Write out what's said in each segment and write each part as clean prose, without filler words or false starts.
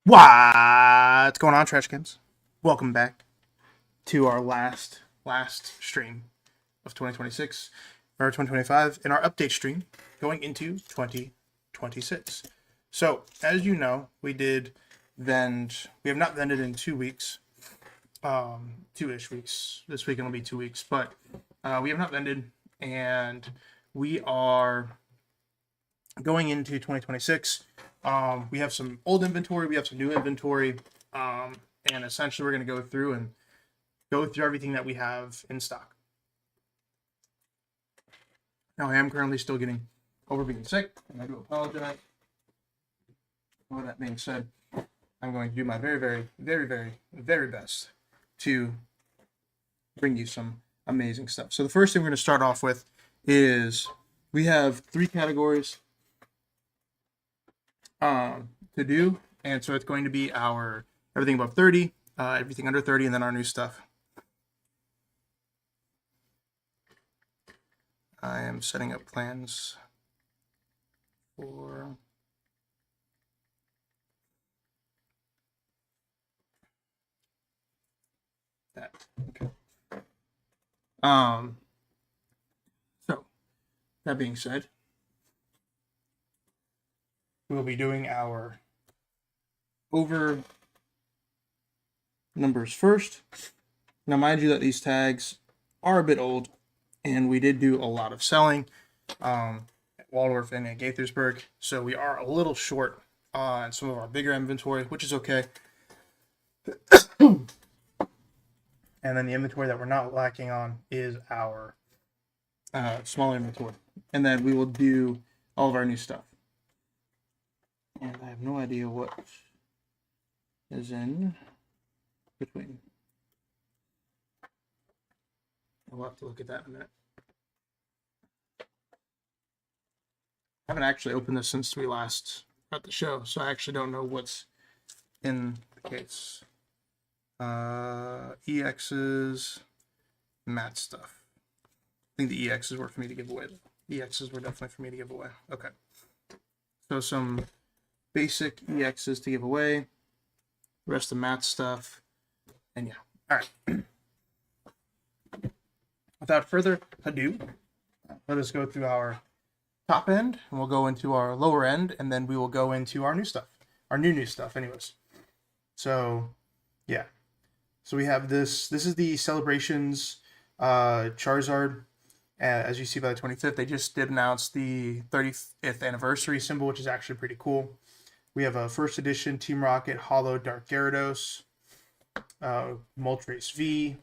What's going on, Trashkins? Welcome back to our last stream of 2026 or 2025 in our update stream going into 2026. So, as you know, we did vend. We have not vended in 2 weeks, 2-ish weeks. This weekend will be 2 weeks, but we have not vended, and we are going into 2026. We have some old inventory, we have some new inventory, and essentially we're going to go through everything that we have in stock. Now, I am currently still getting over being sick, and I do apologize. With that being said, I'm going to do my very best to bring you some amazing stuff. So the first thing we're going to start off with is we have 3 categories to do, and so it's going to be our everything above 30, everything under 30, and then our new stuff. I am setting up plans for that. Okay. So that being said, we'll be doing our over numbers first. Now, mind you that these tags are a bit old, and we did do a lot of selling at Waldorf and at Gaithersburg, so we are a little short on some of our bigger inventory, which is okay. And then the inventory that we're not lacking on is our smaller inventory. And then we will do all of our new stuff. And I have no idea what is in between. We'll have to look at that in a minute. I haven't actually opened this since we last at the show, so I actually don't know what's in the case. EXs, mat stuff. I think the EXs were for me to give away. EXs were definitely for me to give away. Okay. So some basic EXs to give away. The rest of mat stuff. And yeah. All right. Without further ado, let us go through our top end, and we'll go into our lower end, and then we will go into our new stuff. Our new stuff, anyways. So, yeah. So we have this. This is the Celebrations Charizard. As you see by the 25th, they just did announce the 35th anniversary symbol, which is actually pretty cool. We have a first edition Team Rocket Hollow Dark Gyarados, Moltres V,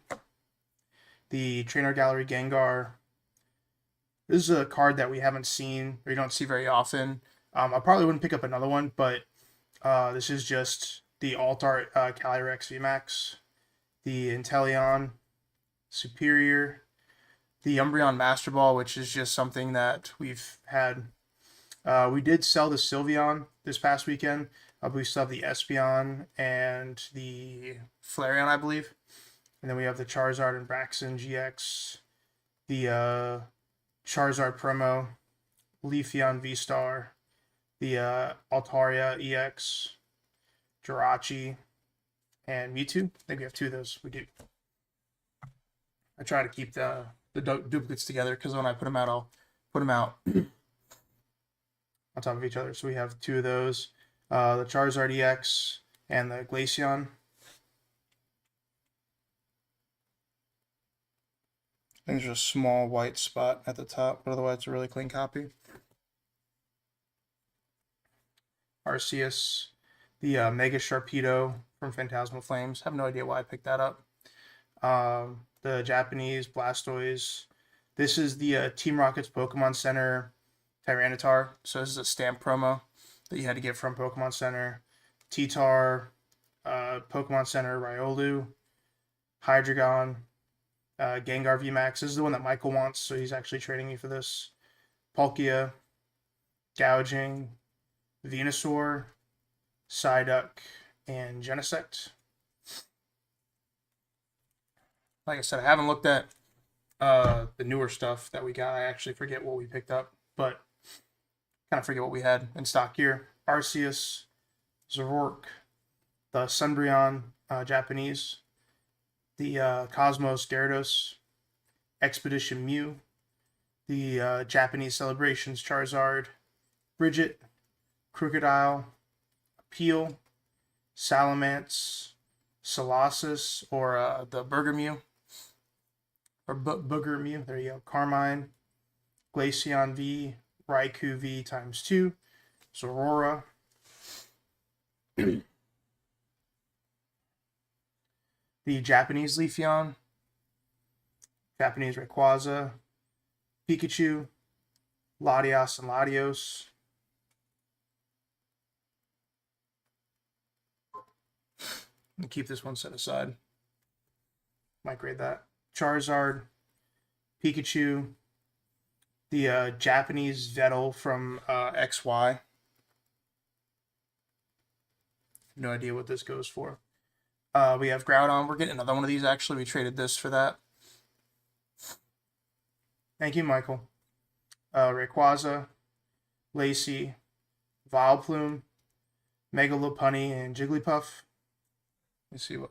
the Trainer Gallery Gengar. This is a card that we haven't seen, or you don't see very often. I probably wouldn't pick up another one, but this is just the Alt-Art Calyrex VMAX, the Inteleon Superior, the Umbreon Master Ball, which is just something that we've had. We did sell the Sylveon this past weekend. We still have the Espeon and the Flareon, I believe. And then we have the Charizard and Braixen GX, the Charizard Promo, Leafeon V-Star, the Altaria EX, Jirachi, and Mewtwo. I think we have 2 of those. We do. I try to keep the duplicates together because when I put them out, I'll put them out on top of each other. So we have 2 of those. The Charizard EX and the Glaceon. I think there's a small white spot at the top, but otherwise it's a really clean copy. Arceus, the Mega Sharpedo from Phantasmal Flames. Have no idea why I picked that up. The Japanese Blastoise. This is the Team Rocket's Pokemon Center Tyranitar. So this is a stamp promo that you had to get from Pokemon Center. T-Tar, Pokemon Center Riolu, Hydreigon, Gengar VMAX. This is the one that Michael wants, so he's actually trading me for this. Palkia, Gouging, Venusaur, Psyduck, and Genesect. Like I said, I haven't looked at the newer stuff that we got. I actually forget what we picked up, but kind of forget what we had in stock here. Arceus, Zoroark, the Sunbreon Japanese, the Cosmos Gyarados, Expedition Mew, the Japanese Celebrations Charizard, Bridget, Crocodile, Appeal, Salamence, Colossus, or the Burger Mew, or Booger Mew, there you go, Carmine, Glaceon V, Raikou V times 2, Zorora, the Japanese Leafeon, Japanese Rayquaza, Pikachu, Latios and Latios, and keep this one set aside. Might grade that. Charizard, Pikachu, the Japanese Vettel from XY. No idea what this goes for. We have Groudon. We're getting another one of these, actually. We traded this for that. Thank you, Michael. Rayquaza, Lacey, Vileplume, Mega Lopunny, and Jigglypuff. Let's see what...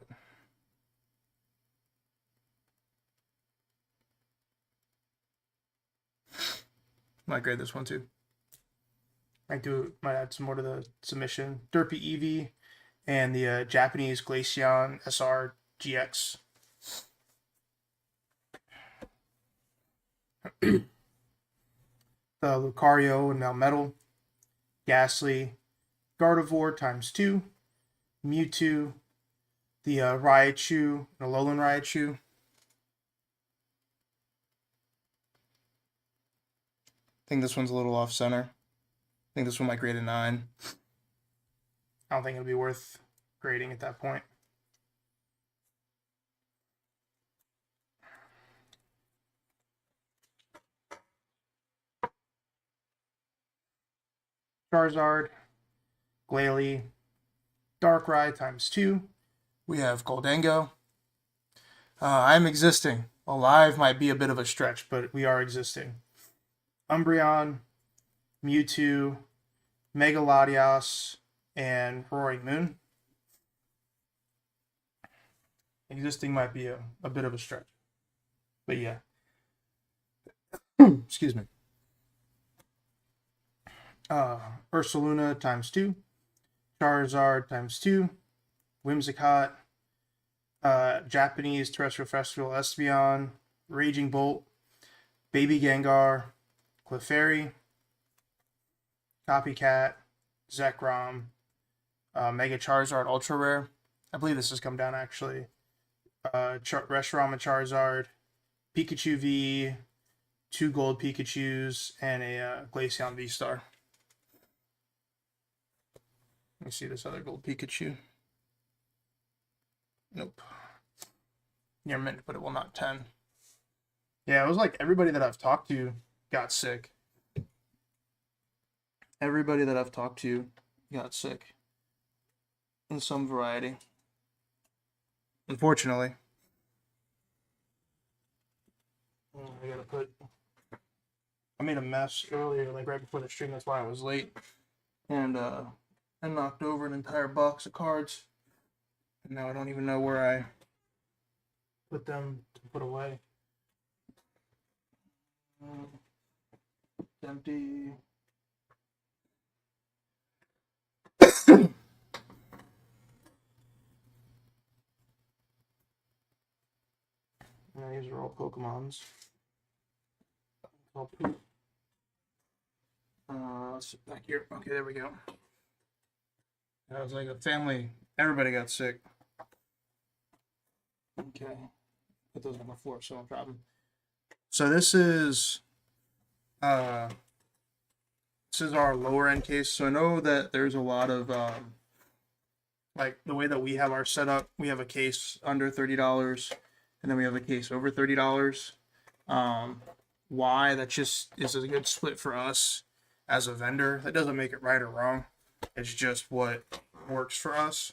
Might grade this one too. Might add some more to the submission. Derpy Eevee and the Japanese Glaceon SR GX. The Lucario and Melmetal, Ghastly, Gardevoir times 2, Mewtwo, the Raichu, and Alolan Raichu. I think this one's a little off center. I think this one might grade a 9. I don't think it'll be worth grading at that point. Charizard, Glalie, Darkrai times 2. We have Goldango. I'm existing. Alive might be a bit of a stretch, but we are existing. Umbreon, Mewtwo, Mega Latios, and Roaring Moon. Existing might be a bit of a stretch. But yeah. Excuse me. Ursaluna times 2. Charizard times 2. Whimsicott. Japanese Terrestrial Festival Espeon. Raging Bolt. Baby Gengar. Clefairy. Copycat. Zekrom. Mega Charizard Ultra Rare. I believe this has come down actually. Reshiram Charizard. Pikachu V. 2 gold Pikachus. And a Glaceon V-Star. Let me see this other gold Pikachu. Nope. Near mint, but it will not 10. Yeah, it was like everybody that I've talked to got sick. Everybody that I've talked to got sick. In some variety. Unfortunately. I made a mess earlier, like right before the stream, that's why I was late. And I knocked over an entire box of cards. And now I don't even know where I put them to put away. It's empty. These are all Pokemons. All poop. Let's sit back here. Okay, there we go. That was like a family. Everybody got sick. Okay. Put those on the floor so I don't drop them. So this is our lower end case. So I know that there's a lot of like the way that we have our setup, we have a case under $30 and then we have a case over $30. Why that just is a good split for us as a vendor. That doesn't make it right or wrong. It's just what works for us.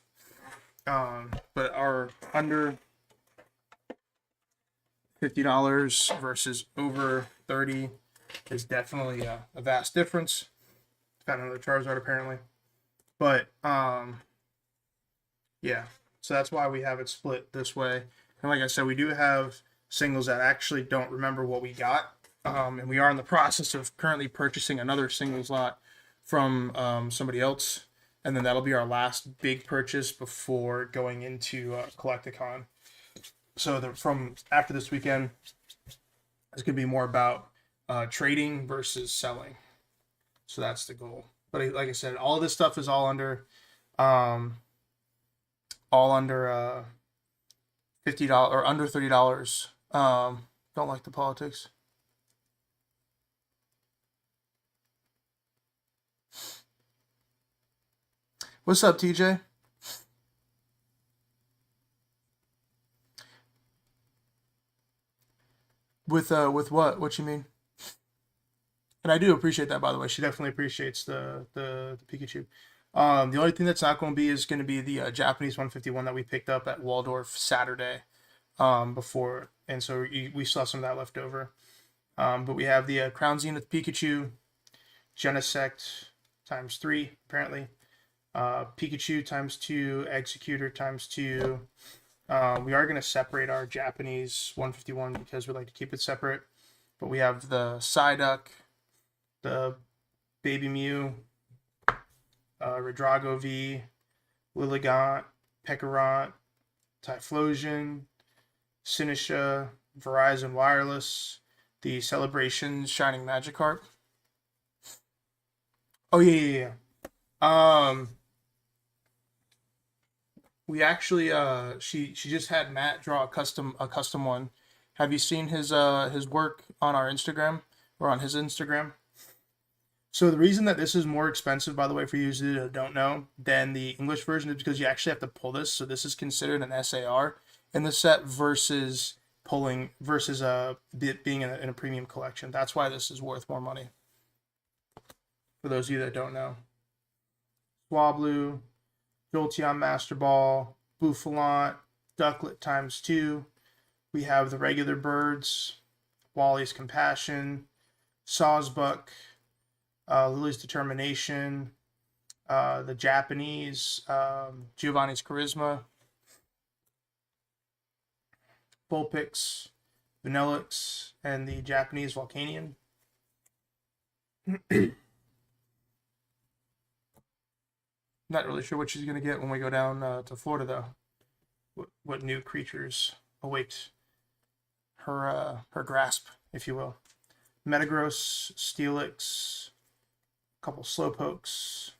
But our under $50 versus over 30 is definitely a vast difference. Got another Charizard apparently. But Yeah. So that's why we have it split this way. And like I said, we do have singles that actually don't remember what we got. And we are in the process of currently purchasing another singles lot from somebody else. And then that'll be our last big purchase before going into Collecticon. So from after this weekend, it's going to be more about trading versus selling. So that's the goal. But like I said, all of this stuff is um, all under $50 or under $30. Don't like the politics. What's up, TJ? With what? What you mean? And I do appreciate that, by the way. She definitely appreciates the Pikachu. The only thing that's not going to be is going to be the Japanese 151 that we picked up at Waldorf Saturday before, and so we still have some of that left over. But we have the Crown Zenith Pikachu, Genesect times 3 apparently, Pikachu times 2, Executor times 2. We are going to separate our Japanese 151 because we like to keep it separate. But we have the Psyduck, the Baby Mew, Redrago V, Lilligant, Pekarant, Typhlosion, Sinisha, Verizon Wireless, the Celebrations Shining Magikarp. Oh yeah. We actually she just had Matt draw a custom one. Have you seen his work on our Instagram or on his Instagram? So the reason that this is more expensive, by the way, for you who don't know, than the English version is because you actually have to pull this. So this is considered an SAR in the set versus pulling versus being in a premium collection. That's why this is worth more money. For those of you that don't know, Swablu, Jolteon Master Ball, Bouffalant, Ducklet times 2. We have the regular birds, Wally's Compassion, Sawsbuck, Lily's Determination, the Japanese, Giovanni's Charisma, Vulpix, Vanillix, and the Japanese Volcanion. Not really sure what she's going to get when we go down to Florida, though. What new creatures await her grasp, if you will. Metagross, Steelix, a couple Slowpokes,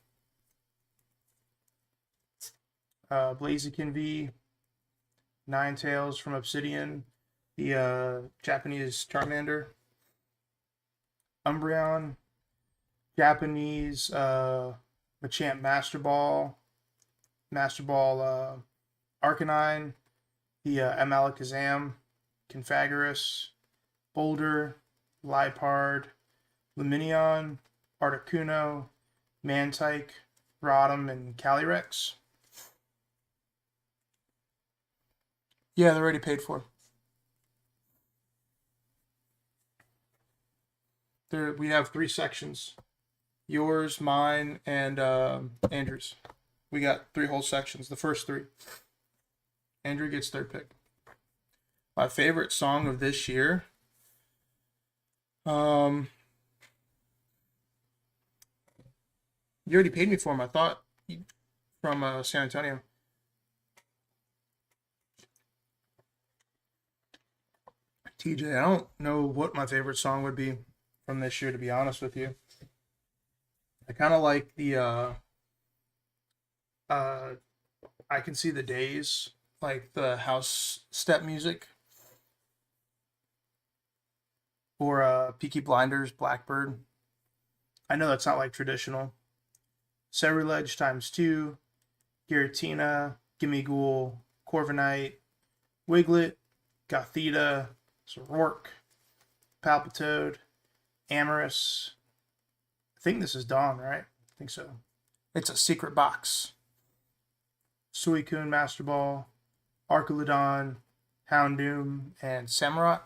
Blaziken V, Ninetales from Obsidian, the Japanese Charmander, Umbreon, Japanese Machamp Master Ball, Arcanine, the Amalakazam, Confagoras, Boulder, Lipard, Luminion, Articuno, Mantike, Rotom, and Calyrex. Yeah, they're already paid for. We have 3 sections: yours, mine, and Andrew's. We got 3 whole sections. The first 3. Andrew gets 3rd pick. My favorite song of this year. You already paid me for them, I thought, from San Antonio. TJ, I don't know what my favorite song would be from this year, to be honest with you. I kind of like the I Can See the Days, like the house step music, or Peaky Blinders, Blackbird. I know that's not like traditional. Ceruledge times 2, Giratina, Gimmighoul, Corviknight, Wiglet, Gothita, Rourke, Palpitoad, Amorous. I think this is Dawn, right? I think so. It's a secret box. Suicune Master Ball, Archaludon, Houndoom, and Samurott.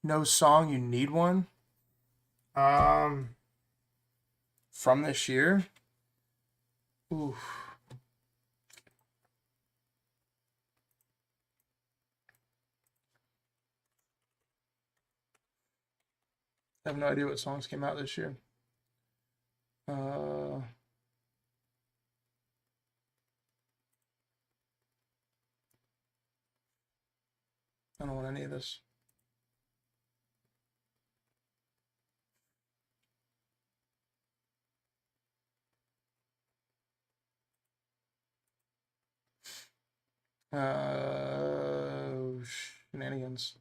No song, you need one. from this year. Ooh. I have no idea what songs came out this year. I don't want any of this. Shenanigans.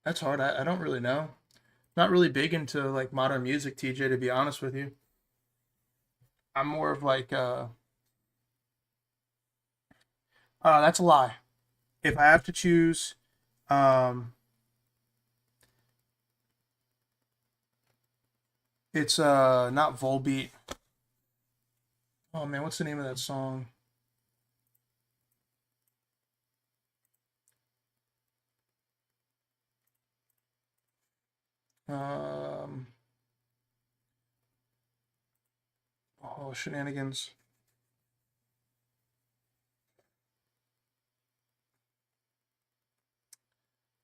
That's hard. I don't really know. Not really big into like modern music, TJ, to be honest with you. I'm more of like that's a lie. If I have to choose, um it's not Volbeat. Oh man, what's the name of that song? Um oh, Shenanigans.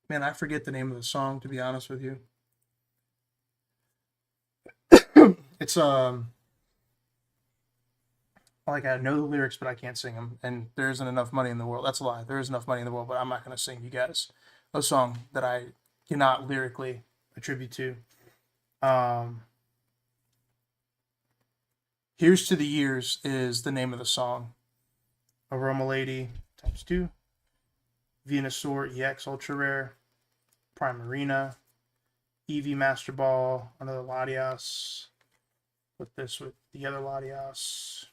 Man, I forget the name of the song, to be honest with you. It's like I know the lyrics, but I can't sing them. And there isn't enough money in the world. That's a lie. There is enough money in the world, but I'm not gonna sing you guys a song that I cannot lyrically attribute to. Um, Here's to the Years is the name of the song. Aroma Lady times two. Venusaur EX Ultra Rare. Primarina. Eevee Master Ball. Another Latias. Put this with the other Latias.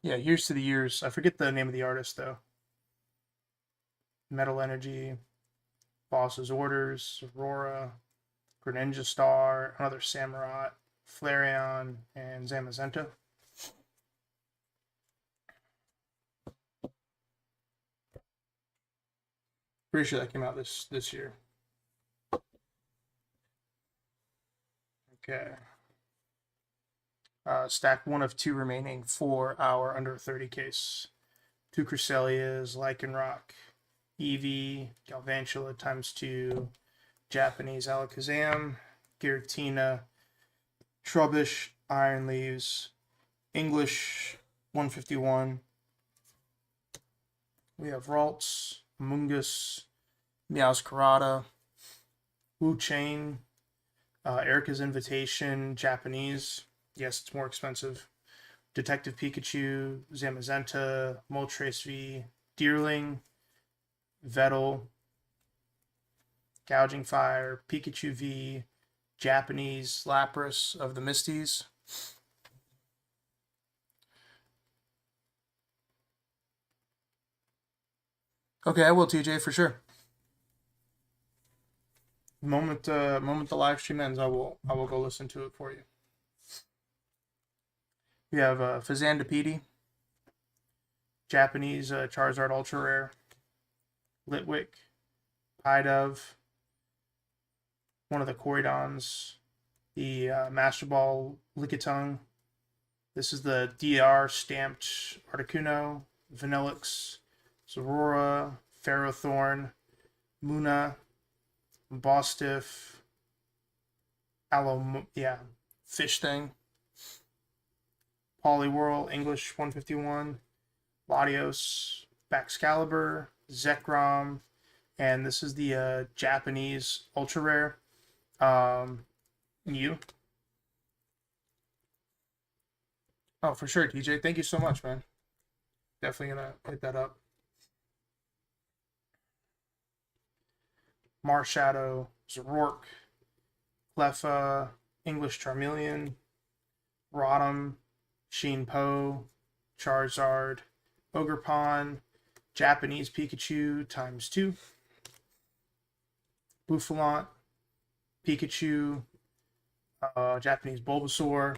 Yeah, Here's to the Years. I forget the name of the artist though. Metal Energy. Boss's Orders. Aurora. Greninja Star. Another Samurott. Flareon. And Zamazenta. Pretty sure that came out this year. Okay. Stack one of two remaining for our under 30 case. Two Cresselias, Lycanroc, Eevee, Galvantula times two, Japanese Alakazam, Giratina, Trubbish, Iron Leaves, English 151. We have Ralts, Mungus, Meowscarada, Wu Chain, Erica's Invitation, Japanese. Yes, it's more expensive. Detective Pikachu, Zamazenta, Moltres V, Deerling, Vettel, Gouging Fire, Pikachu V, Japanese Lapras of the Misties. Okay, I will, TJ, for sure. Moment the live stream ends, I will go listen to it for you. We have Fazandipede, Japanese Charizard Ultra Rare, Litwick, Pidove, one of the Corydons, the Master Ball Lickitung. This is the DR stamped Articuno, Vanillix, Zorora, Ferrothorn, Muna, Bostiff, Fish Thing, Poliwhirl, English 151, Latios, Baxcalibur, Zekrom, and this is the Japanese Ultra Rare. You? Oh, for sure, TJ. Thank you so much, man. Definitely gonna hit that up. Marshadow, Zoroark, Cleffa, English Charmeleon, Rotom, Sheen Po, Charizard, Ogerpon, Japanese Pikachu times two, Buffalant, Pikachu, Japanese Bulbasaur,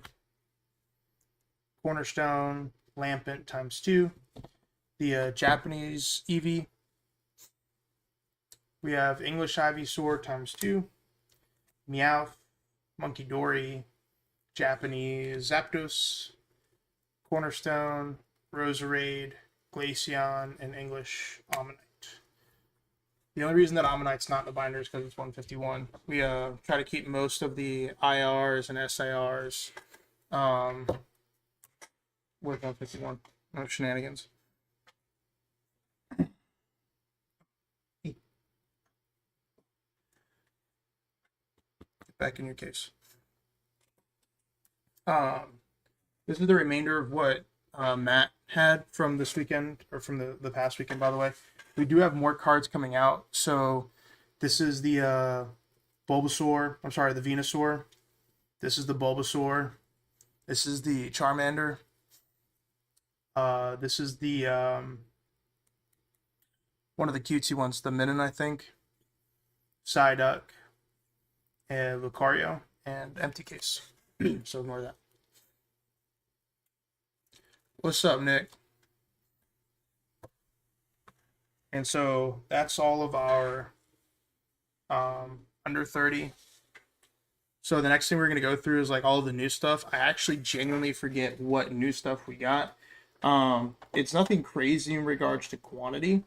Cornerstone, Lampent ×2. The Japanese Eevee. We have English Ivysaur ×2. Meowth, Monkey Dory, Japanese Zapdos, Cornerstone, Roserade, Glaceon, and English Ammonite. The only reason that Ammonite's not in the binder is because it's 151. We try to keep most of the IRs and SIRs with 151. No shenanigans. Get back in your case. This is the remainder of what Matt had from this weekend, or from the past weekend, by the way. We do have more cards coming out. So this is the Bulbasaur. I'm sorry, the Venusaur. This is the Bulbasaur. This is the Charmander. This is the one of the cutesy ones, the Minun, I think. Psyduck, and Lucario, and empty case. So ignore that. What's up, Nick? And so that's all of our under 30. So the next thing we're going to go through is like all of the new stuff. I actually genuinely forget what new stuff we got. It's nothing crazy in regards to quantity.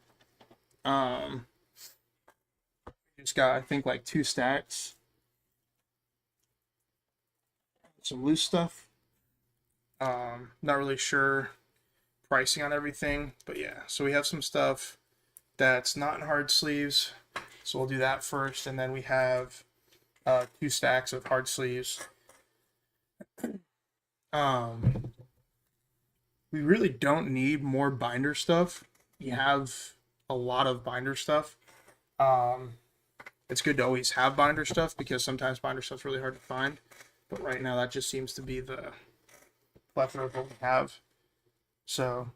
Just got, I think, like 2 stacks. Some loose stuff. Not really sure pricing on everything, but yeah. So we have some stuff that's not in hard sleeves. So we'll do that first, and then we have 2 stacks of hard sleeves. We really don't need more binder stuff. You have a lot of binder stuff. It's good to always have binder stuff because sometimes binder stuff's really hard to find. But right now that just seems to be the plethora of what we have. So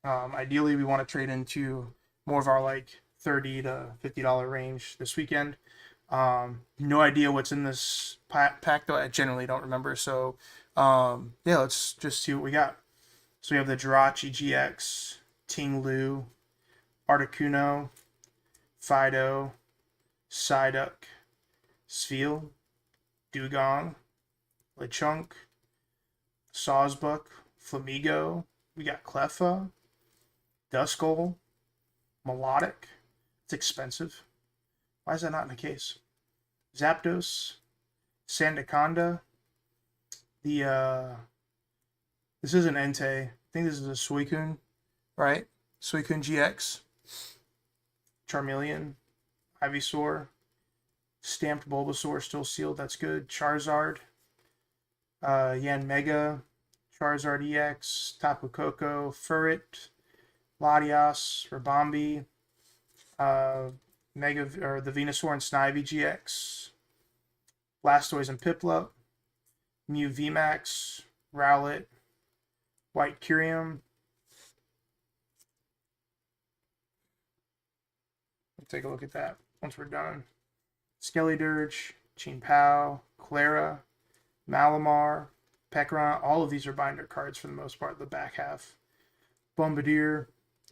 ideally we want to trade into more of our like $30 to $50 range this weekend. No idea what's in this pack though. I generally don't remember. So yeah, let's just see what we got. So we have the Jirachi GX, Ting-Lu, Articuno, Fido, Psyduck, Sfeel, Dugong, Lechonk, Sawsbuck, Flamigo. We got Cleffa, Duskull, Melodic. It's expensive. Why is that not in the case? Zapdos, Sandaconda. This is an Entei. I think this is a Suicune, right? Suicune GX. Charmeleon, Ivysaur, Stamped Bulbasaur still sealed. That's good. Charizard, Yanmega, Charizard EX, Tapu Koko, Furret, Latias, Rabombi, Mega or the Venusaur and Snivy GX, Blastoise and Piplup, Mew VMAX, Rowlet, White Curium. Let's take a look at that once we're done. Skeledirge, Chien-Pao, Clara, Malamar, Pekron. All of these are binder cards for the most part, the back half. Bombardier,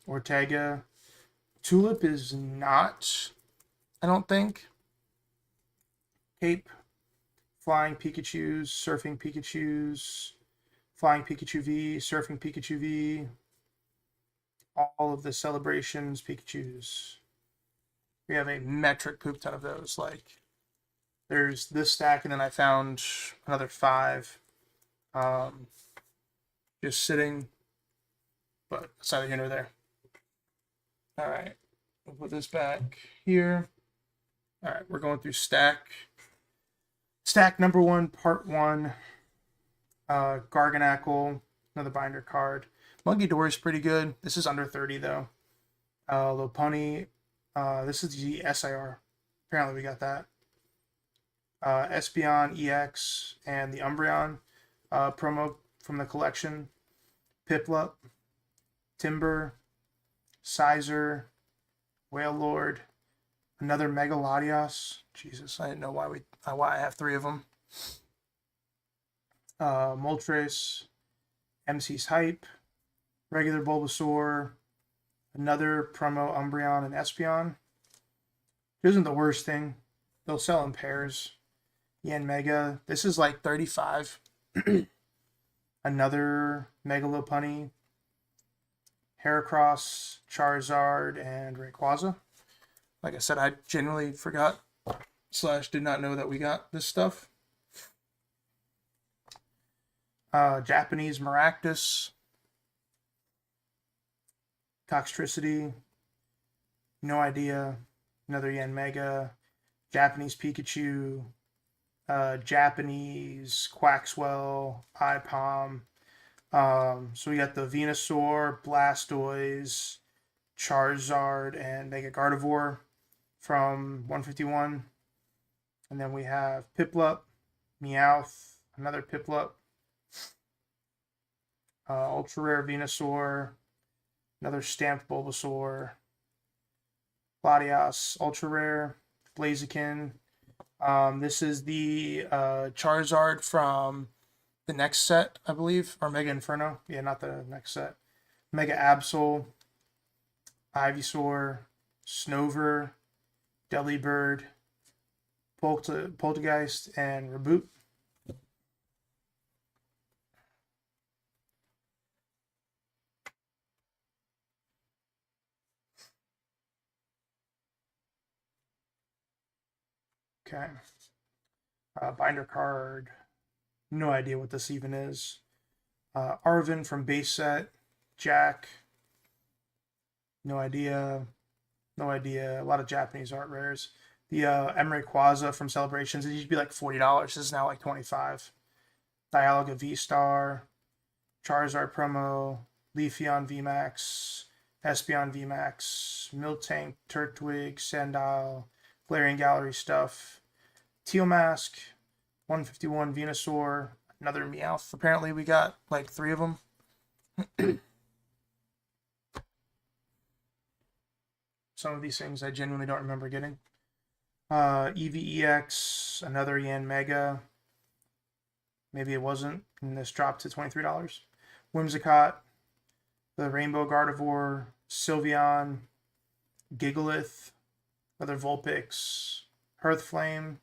Ortega. Tulip is not, I don't think. Cape, Flying Pikachus, Surfing Pikachus, Flying Pikachu V, Surfing Pikachu V. All of the Celebrations Pikachus. We have a metric poop ton of those. Like, there's this stack, and then I found another 5 just sitting, but it's neither here nor there. All right, we'll put this back here. All right, we're going through stack number 1, part 1. Garganacl, another binder card. Monkey Dory is pretty good. This is under 30 though. Lopunny. This is the SIR. Apparently we got that. Espeon EX and the Umbreon promo from the collection. Piplup, Timber, Sizer, Wailord, another Mega Latias. Jesus, I didn't know why I have 3 of them. Moltres, MC's Hype, regular Bulbasaur, another promo Umbreon and Espeon. It isn't the worst thing. They'll sell in pairs. Yen Mega. This is like 35. Another Megalopunny, Heracross, Charizard, and Rayquaza. Like I said, I genuinely forgot / did not know that we got this stuff. Japanese Maractus, Toxtricity, no idea. Another Yen Mega, Japanese Pikachu, Japanese Quaxwell, Ipom. So we got the Venusaur, Blastoise, Charizard, and Mega Gardevoir from 151. And then we have Piplup, Meowth, another Piplup, Ultra Rare Venusaur, another Stamped Bulbasaur, Latias, Ultra Rare, Blaziken. This is the Charizard from the next set, I believe, or Mega Inferno. Yeah, not the next set. Mega Absol, Ivysaur, Snover, Delibird, Poltergeist, and Reboot. Okay. Binder card. No idea what this even is. Arvin from base set. Jack. No idea. No idea. A lot of Japanese art rares. The Emery Quaza from Celebrations. It used to be like $40. This is now like $25. Dialga V-Star. Charizard promo. Leafeon VMAX. Espeon VMAX. Miltank, Turtwig, Sandile, Galarian Gallery stuff. Teal Mask. 151 Venusaur. Another Meowth. Apparently we got like 3 of them. Some of these things I genuinely don't remember getting. EVEX, another Yan Mega. Maybe it wasn't, and this dropped to $23. Whimsicott, the Rainbow Gardevoir, Sylveon, Gigalith, another Vulpix, Hearthflame,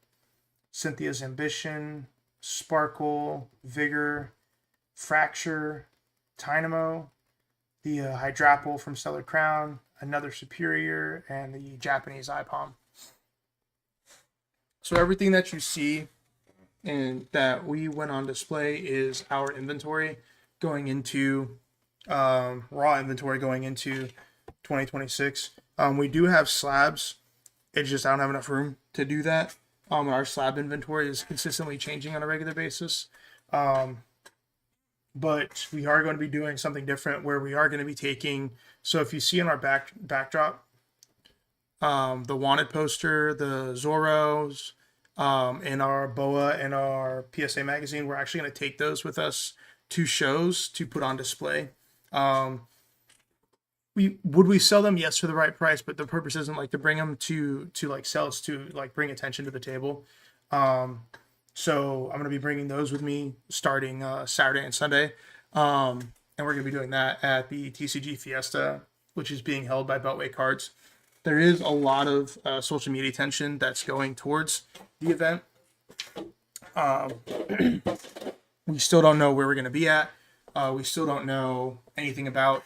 Cynthia's Ambition, Sparkle, Vigor, Fracture, Tynamo, the Hydrapple from Stellar Crown, another Superior, and the Japanese Ipom. So everything that you see and that we went on display is our inventory going into raw inventory going into 2026. We do have slabs. It's just I don't have enough room to do that. Our slab inventory is consistently changing on a regular basis. But we are going to be doing something different where we are going to be taking. So if you see in our backdrop, the wanted poster, the Zoros, and our BOA and our PSA magazine, we're actually going to take those with us to shows to put on display. We sell them? Yes, for the right price, but the purpose isn't like to bring them to like sell. It's to like bring attention to the table. So I'm going to be bringing those with me starting Saturday and Sunday. And we're going to be doing that at the TCG Fiesta, which is being held by Beltway Cards. There is a lot of social media attention that's going towards the event. We still don't know where we're going to be at. We still don't know anything about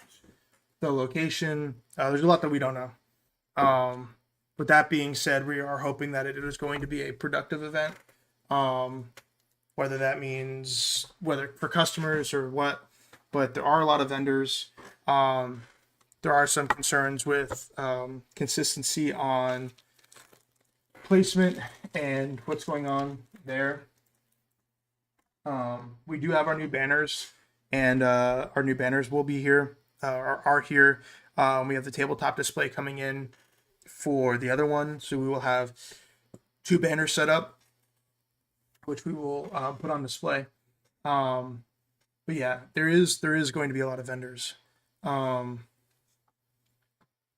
the location. There's a lot that we don't know. But that being said, we are hoping that it is going to be a productive event. Whether that means whether for customers or what, but there are a lot of vendors. There are some concerns with consistency on placement and what's going on there. We do have our new banners, and our new banners will be here, are here. We have the tabletop display coming in for the other one, so we will have 2 banners set up, which we will put on display. But yeah, there is going to be a lot of vendors.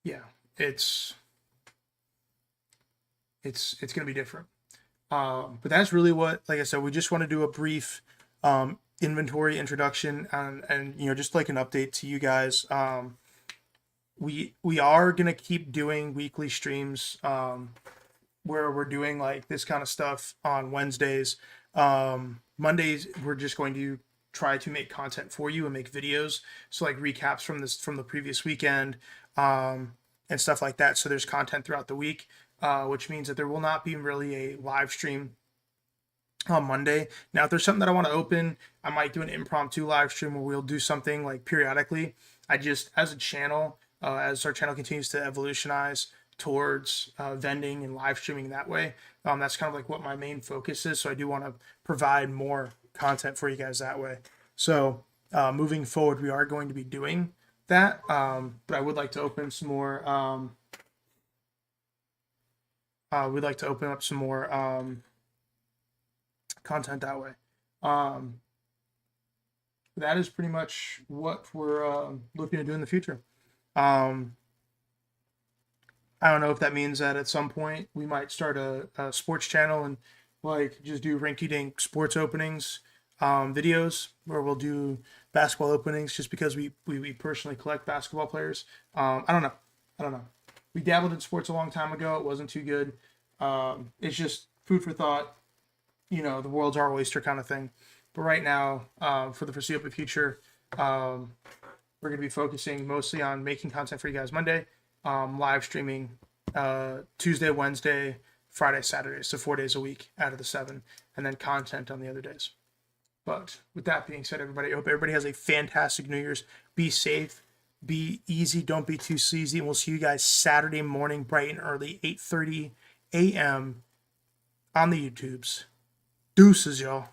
Yeah, it's going to be different. But that's really what, like I said, we just want to do a brief inventory introduction, and just like an update to you guys. We are gonna keep doing weekly streams, where we're doing like this kind of stuff on Wednesdays. Mondays we're just going to try to make content for you and make videos, so like recaps from the previous weekend, and stuff like that. So there's content throughout the week, which means that there will not be really a live stream on Monday. Now, if there's something that I want to open, I might do an impromptu live stream where we'll do something like periodically. I just, as a channel, as our channel continues to evolutionize towards vending and live streaming that way, that's kind of like what my main focus is. So I do want to provide more content for you guys that way. So moving forward, we are going to be doing that, but I would like to open some more. We'd like to open up some more content that way. That is pretty much what we're looking to do in the future. I don't know if that means that at some point we might start a sports channel and like just do rinky-dink sports openings videos, where we'll do basketball openings just because we personally collect basketball players. I don't know. We dabbled in sports a long time ago. It wasn't too good. It's just food for thought. The world's our oyster kind of thing. But right now, for the foreseeable future, we're going to be focusing mostly on making content for you guys Monday, live streaming Tuesday, Wednesday, Friday, Saturday. So 4 days a week out of the 7, and then content on the other days. But with that being said, everybody, I hope everybody has a fantastic New Year's. Be safe, be easy, don't be too sleazy, and we'll see you guys Saturday morning, bright and early, 8:30 a.m. on the YouTubes. Deuces, y'all.